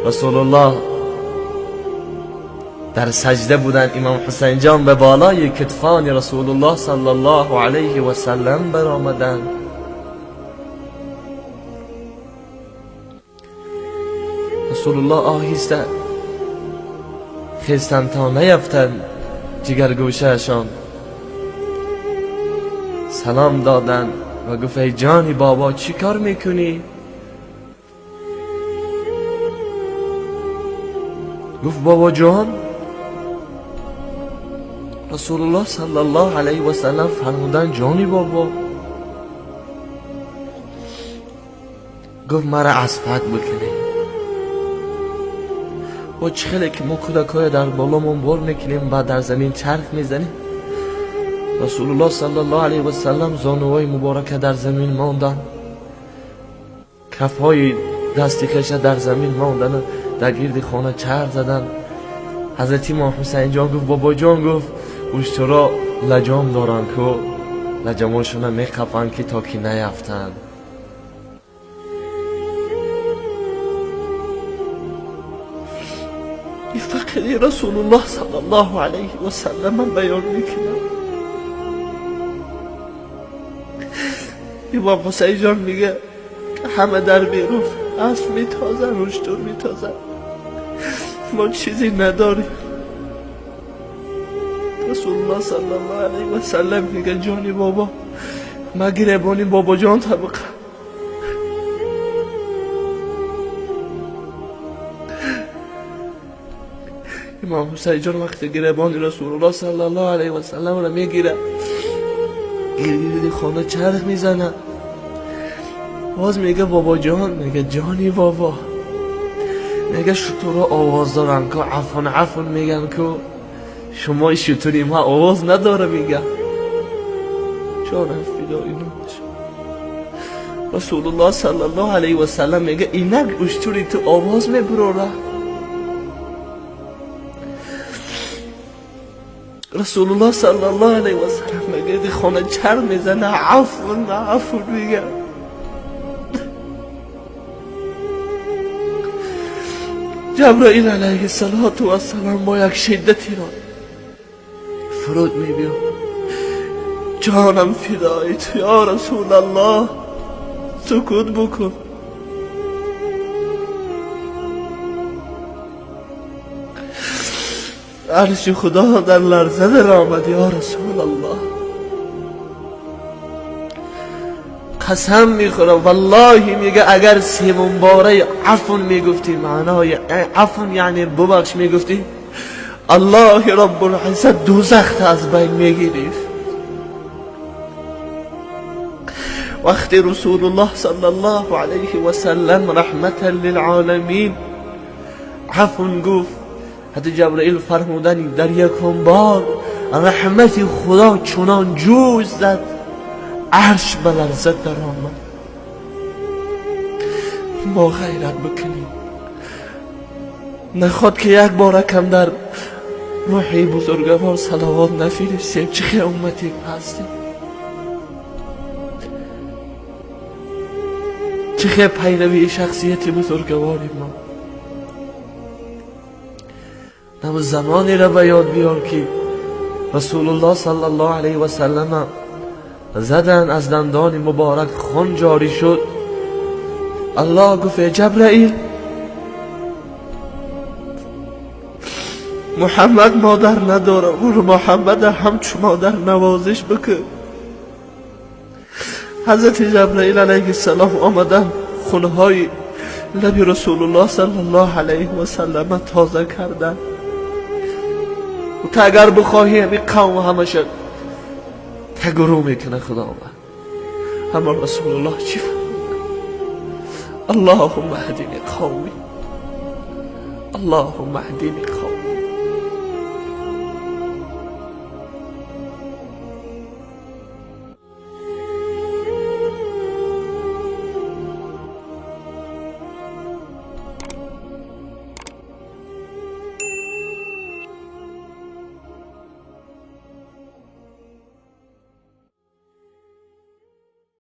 رسول الله در سجده بودن، امام حسین جان به بالای کتفان رسول الله صلی الله علیه و سلم برآمدند. رسول الله آهسته خیستند تا نیفتند جگرگوشهشان، سلام دادند و گفت ای جانی بابا چی کار میکنی؟ گفت بابا جان. رسول الله صلی الله علیه و سلم فرمودند جانی بابا. گفت مرا عصبت بکنی و چخیلی که ما کودکای در بالامون بر میکنیم بعد در زمین چرخ میزنیم. رسول الله صلی الله علیه و سلم زانوهای مبارکه در زمین ماندن، کفهای دستی کشه در زمین ماندن، در گرد خانه چرخ زدن. حضرت امام حسین جان گفت بابا جان، گفت اشترا لجام دارن که لجاماشون میخفن که تا که نیفتن. این فقط رسول الله صلی الله علیه و سلم من بیان میکنم. امام حسین جان میگه همه در بیرون اسب میتازن، اشتر میتازن، ما چیزی نداریم. رسول الله صلی الله علیه و سلم میگه جانی بابا ما گریبانی بابا جان طبقه. امام حسین جان وقتی گریبانی رسول الله صلی الله علیه و سلم رو میگیره، گیری خانه چرخ میزنه، باز میگه بابا جان، میگه جانی بابا. میگه شطورا آواز دارن که عفون عفون میگن که شما شطوری ما آواز نداره. میگه جانم فدای نامش. رسول الله صلی الله علیه و سلم میگه اینک اشتوری تو آواز میبروره. رسول الله صلی الله علیه و سلم میگه دی خانه چرخ میزنه، عفون عفون میگه. جبرائیل علیه السلام با یک شدتی را فرود میبید. جانم فدای تو یا رسول الله، سکوت بکن. عرش خدا در لرزه در آمد یا رسول الله. قسم میخورم والله، میگه اگر سیمون باره عفون میگفتی، معنای عفون یعنی ببخش میگفتی، الله رب العزت دوزخت از بین میگیری. وقتی رسول الله صلی الله علیه و سلم رحمتا للعالمین عفون گفت، حتی جبرائیل فرمودن در یکم بار رحمت خدا چنان جوش زد عرش بلرزد در آمد. ما غیرت بکنیم، نخواد که یک بار کم در روحی بزرگوار صلوات نفرستیم. چه خیلی امتی هستیم، چه خیلی پیروی شخصیت بزرگواریم ما. نمو زمانی را به یاد بیار که رسول الله صلی الله علیه و سلم زدن، از دندان مبارک خون جاری شد. الله گفت جبرائیل محمد مادر نداره، برو محمد همچو مادر نوازش بکن. حضرت جبرائیل علیه السلام آمدن خونهای لب رسول الله صلی الله علیه و سلم تازه کردن. و که اگر بخواهی همین قوم همشه تگرو میکنه خداوند. اما رسول الله چی فرمود؟ اللهم اهدنی قومی، اللهم اهدنی قومی.